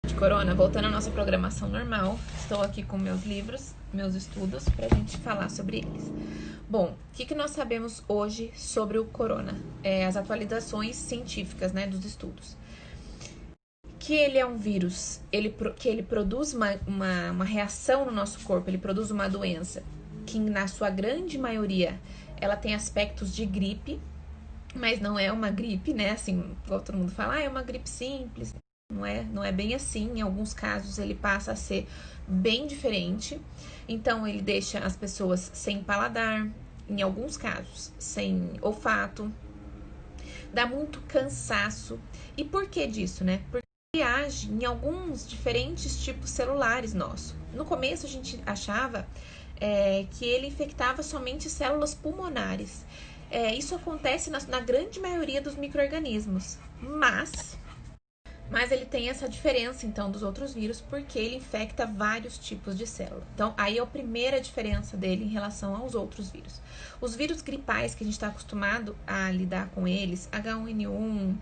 De corona, voltando à nossa programação normal, estou aqui com meus livros, meus estudos, para a gente falar sobre eles. Bom, o que nós sabemos hoje sobre o corona? As atualizações científicas, né, dos estudos. Que ele é um vírus, que ele produz uma reação no nosso corpo, ele produz uma doença que, na sua grande maioria, ela tem aspectos de gripe, mas não é uma gripe, né, assim, igual todo mundo fala, é uma gripe simples. Não é bem assim, em alguns casos ele passa a ser bem diferente. Então ele deixa as pessoas sem paladar, em alguns casos sem olfato, dá muito cansaço. E por que disso, né? Porque ele age em alguns diferentes tipos celulares nossos. No começo a gente achava que ele infectava somente células pulmonares. Isso acontece na grande maioria dos micro-organismos, mas ele tem essa diferença, então, dos outros vírus, porque ele infecta vários tipos de célula. Então, aí é a primeira diferença dele em relação aos outros vírus. Os vírus gripais, que a gente está acostumado a lidar com eles, H1N1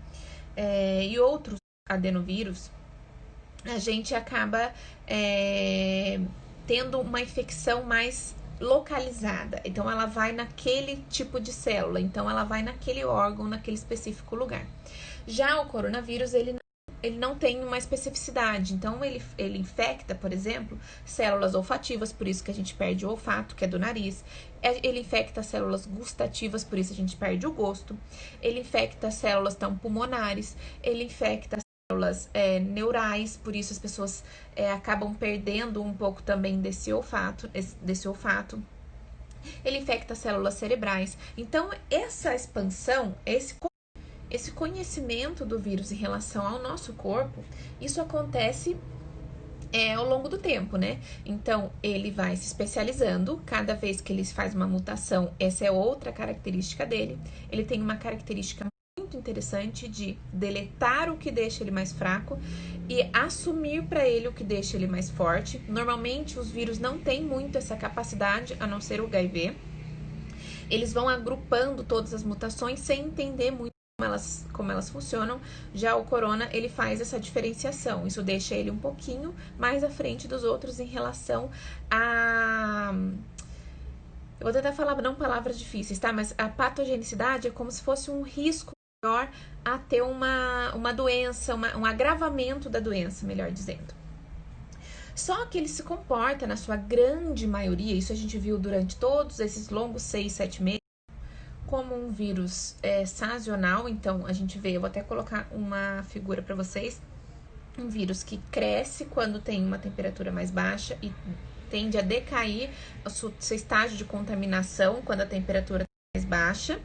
e outros adenovírus, a gente acaba tendo uma infecção mais localizada. Então, ela vai naquele tipo de célula. Então, ela vai naquele órgão, naquele específico lugar. Já o coronavírus, ele não tem uma especificidade. Então, ele infecta, por exemplo, células olfativas, por isso que a gente perde o olfato, que é do nariz. Ele infecta células gustativas, por isso a gente perde o gosto. Ele infecta células pulmonares. Ele infecta células neurais, por isso as pessoas acabam perdendo um pouco também desse olfato. Ele infecta células cerebrais. Então, essa expansão, esse conhecimento do vírus em relação ao nosso corpo, isso acontece ao longo do tempo, né? Então, ele vai se especializando, cada vez que ele faz uma mutação, essa é outra característica dele. Ele tem uma característica muito interessante de deletar o que deixa ele mais fraco e assumir para ele o que deixa ele mais forte. Normalmente, os vírus não têm muito essa capacidade, a não ser o HIV. Eles vão agrupando todas as mutações sem entender muito como elas funcionam. Já o corona, ele faz essa diferenciação. Isso deixa ele um pouquinho mais à frente dos outros em relação a... Eu vou tentar falar não palavras difíceis, tá? Mas a patogenicidade é como se fosse um risco maior a ter uma doença, um agravamento da doença, melhor dizendo. Só que ele se comporta, na sua grande maioria, isso a gente viu durante todos esses longos 6, 7 meses, como um vírus sazonal. Então, a gente vê, eu vou até colocar uma figura para vocês, um vírus que cresce quando tem uma temperatura mais baixa e tende a decair o seu estágio de contaminação quando a temperatura é mais baixa.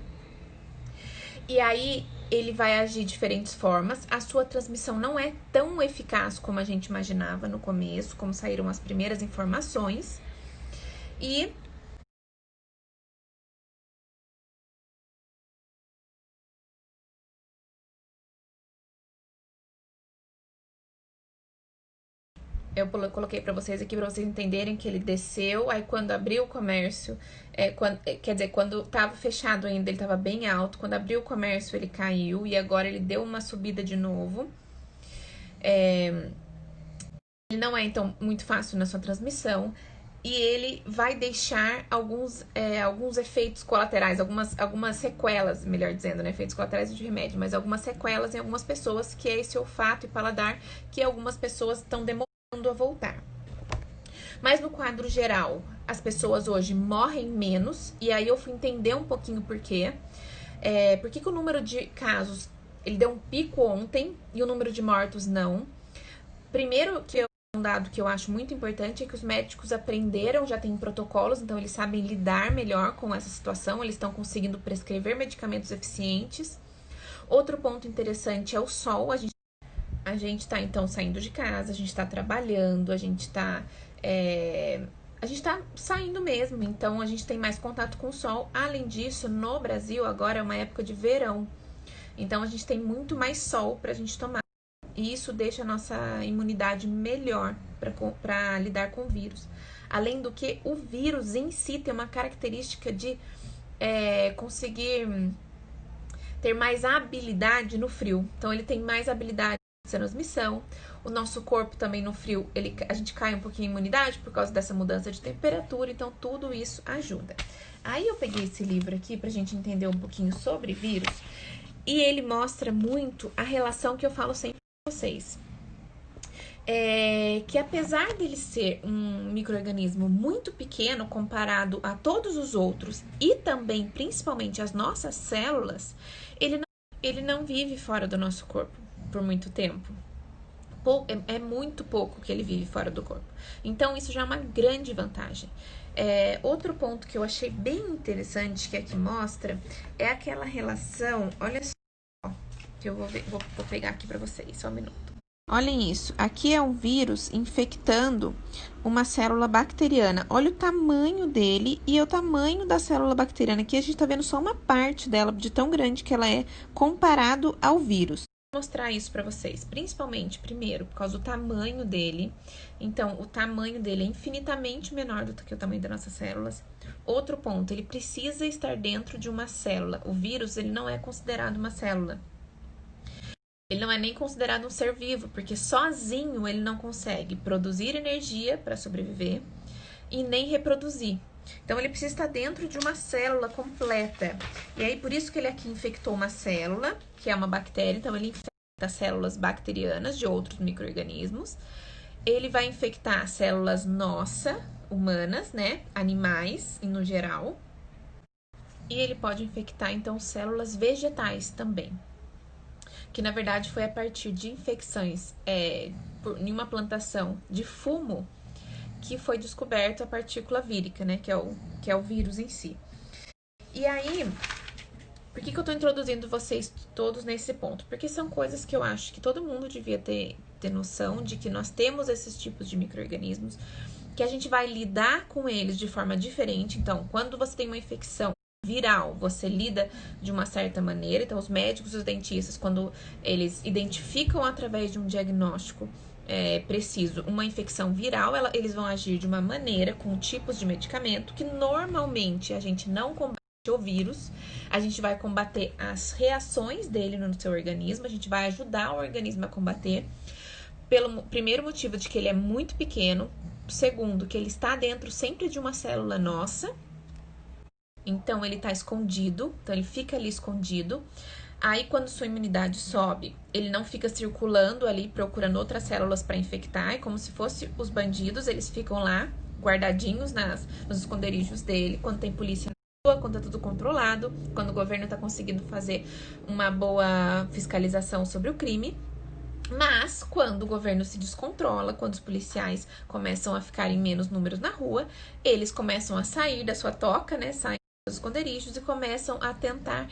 E aí, ele vai agir de diferentes formas. A sua transmissão não é tão eficaz como a gente imaginava no começo, como saíram as primeiras informações. E eu coloquei para vocês aqui para vocês entenderem que ele desceu, aí quando abriu o comércio, quer dizer, quando estava fechado ainda ele estava bem alto, quando abriu o comércio ele caiu e agora ele deu uma subida de novo. Ele não é então muito fácil na sua transmissão e ele vai deixar alguns efeitos colaterais, algumas sequelas, melhor dizendo, né? Efeitos colaterais de remédio, mas algumas sequelas em algumas pessoas, que é esse olfato e paladar, que algumas pessoas estão demorando a voltar. Mas no quadro geral, as pessoas hoje morrem menos, e aí eu fui entender um pouquinho por quê. Por que o número de casos, ele deu um pico ontem, e o número de mortos não. Primeiro, um dado que eu acho muito importante é que os médicos aprenderam, já tem protocolos, então eles sabem lidar melhor com essa situação, eles estão conseguindo prescrever medicamentos eficientes. Outro ponto interessante é o sol. A gente tá, então, saindo de casa, a gente tá trabalhando, a gente tá saindo mesmo, então a gente tem mais contato com o sol. Além disso, no Brasil, agora é uma época de verão, então a gente tem muito mais sol pra gente tomar. E isso deixa a nossa imunidade melhor para lidar com o vírus. Além do que, o vírus em si tem uma característica de conseguir ter mais habilidade no frio. Então, ele tem mais habilidade de transmissão. O nosso corpo também no frio, a gente cai um pouquinho em imunidade por causa dessa mudança de temperatura, então tudo isso ajuda. Aí eu peguei esse livro aqui pra gente entender um pouquinho sobre vírus, e ele mostra muito a relação que eu falo sempre com vocês. Que apesar dele ser um micro-organismo muito pequeno comparado a todos os outros e também, principalmente, as nossas células, ele não vive fora do nosso corpo por muito tempo. É muito pouco que ele vive fora do corpo. Então, isso já é uma grande vantagem. Outro ponto que eu achei bem interessante que aqui mostra é aquela relação, olha só, que eu vou pegar aqui para vocês, só um minuto. Olhem isso, aqui é um vírus infectando uma célula bacteriana. Olha o tamanho dele e o tamanho da célula bacteriana. Aqui a gente tá vendo só uma parte dela, de tão grande que ela é, comparado ao vírus. Vou mostrar isso para vocês, principalmente, primeiro, por causa do tamanho dele. Então, o tamanho dele é infinitamente menor do que o tamanho das nossas células. Outro ponto, ele precisa estar dentro de uma célula. O vírus, ele não é considerado uma célula. Ele não é nem considerado um ser vivo, porque sozinho ele não consegue produzir energia para sobreviver e nem reproduzir. Então, ele precisa estar dentro de uma célula completa. E aí, por isso que ele aqui infectou uma célula, que é uma bactéria. Então, ele infecta células bacterianas de outros micro-organismos. Ele vai infectar células humanas, né? Animais, no geral. E ele pode infectar, então, células vegetais também. Que, na verdade, foi a partir de infecções em uma plantação de fumo que foi descoberto a partícula vírica, né? Que é o vírus em si. E aí, por que eu tô introduzindo vocês todos nesse ponto? Porque são coisas que eu acho que todo mundo devia ter noção de que nós temos esses tipos de micro-organismos, que a gente vai lidar com eles de forma diferente. Então, quando você tem uma infecção viral, você lida de uma certa maneira. Então, os médicos e os dentistas, quando eles identificam através de um diagnóstico preciso uma infecção viral, eles vão agir de uma maneira, com tipos de medicamento, que normalmente a gente não combate o vírus, a gente vai combater as reações dele no seu organismo, a gente vai ajudar o organismo a combater, pelo primeiro motivo de que ele é muito pequeno, segundo, que ele está dentro sempre de uma célula nossa, então ele está escondido, então ele fica ali escondido. Aí, quando sua imunidade sobe, ele não fica circulando ali, procurando outras células para infectar. É como se fosse os bandidos, eles ficam lá, guardadinhos nos esconderijos dele. Quando tem polícia na rua, quando tá tudo controlado, quando o governo tá conseguindo fazer uma boa fiscalização sobre o crime. Mas, quando o governo se descontrola, quando os policiais começam a ficar em menos números na rua, eles começam a sair da sua toca, né? Saem dos esconderijos e começam a tentar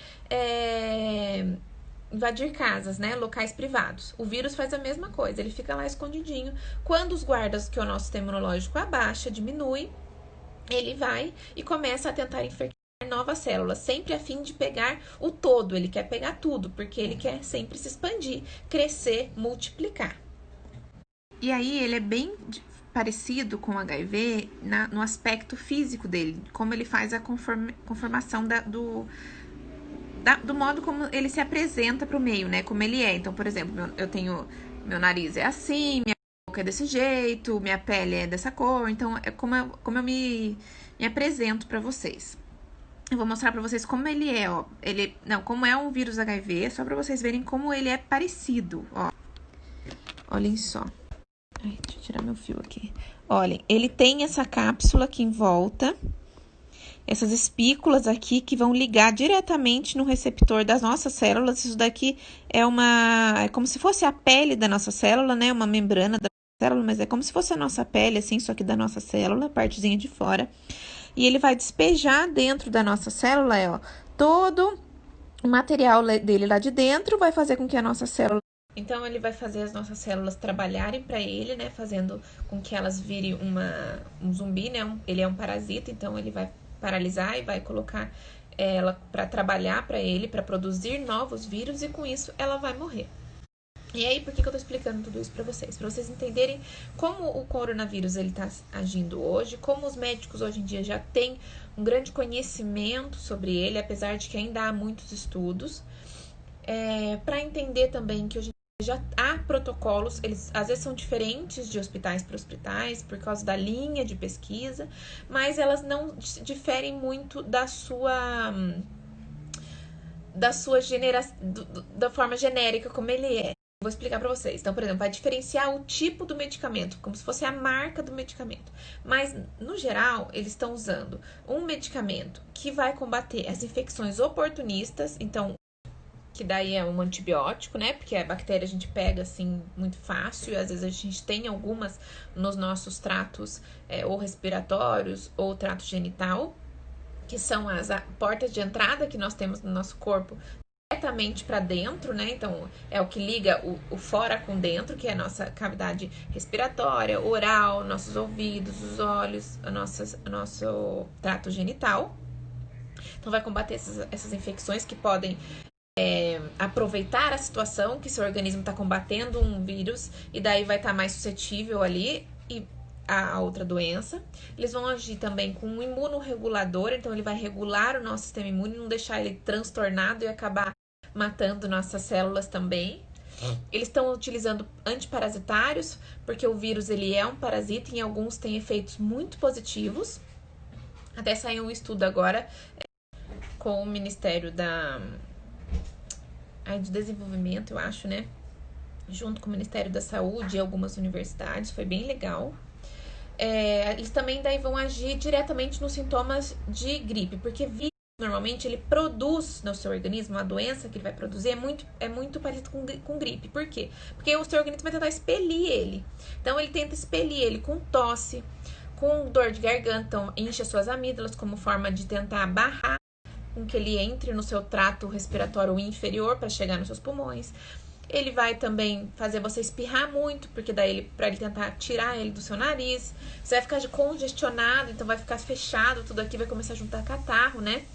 invadir casas, né? Locais privados. O vírus faz a mesma coisa, ele fica lá escondidinho. Quando os guardas, que o nosso sistema imunológico abaixa, diminui, ele vai e começa a tentar infectar novas células, sempre a fim de pegar o todo. Ele quer pegar tudo, porque ele quer sempre se expandir, crescer, multiplicar. E aí ele é bem parecido com o HIV no aspecto físico dele, como ele faz a conformação do modo como ele se apresenta para o meio, né? Como ele é. Então, por exemplo, meu nariz é assim, minha boca é desse jeito, minha pele é dessa cor. Então, é como eu me apresento para vocês. Eu vou mostrar pra vocês como ele é, ó. Como é um vírus HIV, só pra vocês verem como ele é parecido, ó. Olhem só. Ai, deixa eu tirar meu fio aqui. Olhem, ele tem essa cápsula aqui em volta, essas espículas aqui que vão ligar diretamente no receptor das nossas células. Isso daqui é como se fosse a pele da nossa célula, né? Uma membrana da célula, mas é como se fosse a nossa pele, assim, só que da nossa célula, partezinha de fora. E ele vai despejar dentro da nossa célula, ó, todo o material dele lá de dentro, vai fazer com que a nossa célula... Então, ele vai fazer as nossas células trabalharem para ele, né? Fazendo com que elas virem um zumbi, né? Ele é um parasita, então ele vai paralisar e vai colocar ela para trabalhar para ele, para produzir novos vírus, e com isso ela vai morrer. E aí, por que eu tô explicando tudo isso para vocês? Para vocês entenderem como o coronavírus ele tá agindo hoje, como os médicos hoje em dia já têm um grande conhecimento sobre ele, apesar de que ainda há muitos estudos, para entender também que hoje já há protocolos, eles às vezes são diferentes de hospitais para hospitais por causa da linha de pesquisa, mas elas não diferem muito da da forma genérica como ele é. Vou explicar para vocês. Então, por exemplo, vai diferenciar o tipo do medicamento, como se fosse a marca do medicamento. Mas, no geral, eles estão usando um medicamento que vai combater as infecções oportunistas, então, que daí é um antibiótico, né? Porque a bactéria a gente pega, assim, muito fácil, e às vezes a gente tem algumas nos nossos tratos ou respiratórios ou trato genital, que são as portas de entrada que nós temos no nosso corpo diretamente para dentro, né? Então, é o que liga o fora com dentro, que é a nossa cavidade respiratória, oral, nossos ouvidos, os olhos, nosso trato genital. Então, vai combater essas infecções que podem aproveitar a situação que seu organismo está combatendo um vírus e daí vai estar mais suscetível ali e a outra doença. Eles vão agir também com um imunorregulador, então ele vai regular o nosso sistema imune, não deixar ele transtornado e acabar matando nossas células também. Eles estão utilizando antiparasitários, porque o vírus ele é um parasita e em alguns tem efeitos muito positivos. Até saiu um estudo agora com o Ministério do Desenvolvimento, eu acho, né? Junto com o Ministério da Saúde e algumas universidades, foi bem legal. Eles também daí vão agir diretamente nos sintomas de gripe, porque vírus, normalmente, ele produz no seu organismo, a doença que ele vai produzir é muito parecido com gripe. Por quê? Porque o seu organismo vai tentar expelir ele. Então, ele tenta expelir ele com tosse, com dor de garganta, então enche as suas amígdalas como forma de tentar barrar com que ele entre no seu trato respiratório inferior para chegar nos seus pulmões. Ele vai também fazer você espirrar muito, porque daí para ele tentar tirar ele do seu nariz. Você vai ficar congestionado, então vai ficar fechado, tudo aqui vai começar a juntar catarro, né?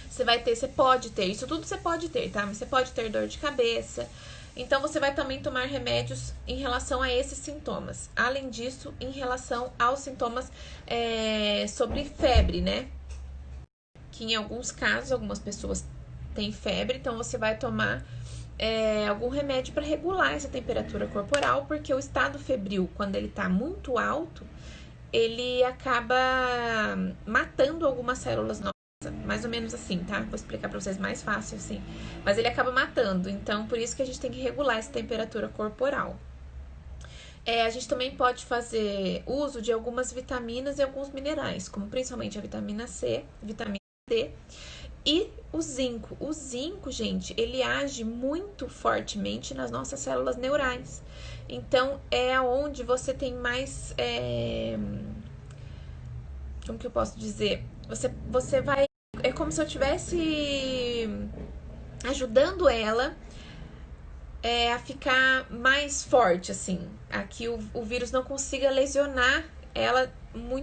Você pode ter, isso tudo você pode ter, tá? Mas você pode ter dor de cabeça. Então, você vai também tomar remédios em relação a esses sintomas. Além disso, em relação aos sintomas sobre febre, né? Que em alguns casos, algumas pessoas têm febre, então você vai tomar algum remédio para regular essa temperatura corporal, porque o estado febril, quando ele tá muito alto, ele acaba matando algumas células nossas. Mais ou menos assim, tá? Vou explicar pra vocês mais fácil assim. Mas ele acaba matando, então por isso que a gente tem que regular essa temperatura corporal. A gente também pode fazer uso de algumas vitaminas e alguns minerais, como principalmente a vitamina C, vitamina D e o zinco. O zinco, gente, ele age muito fortemente nas nossas células neurais. Então, é onde você tem mais... como que eu posso dizer? Você vai... É como se eu estivesse ajudando ela a ficar mais forte, assim. Aqui o vírus não consiga lesionar ela muito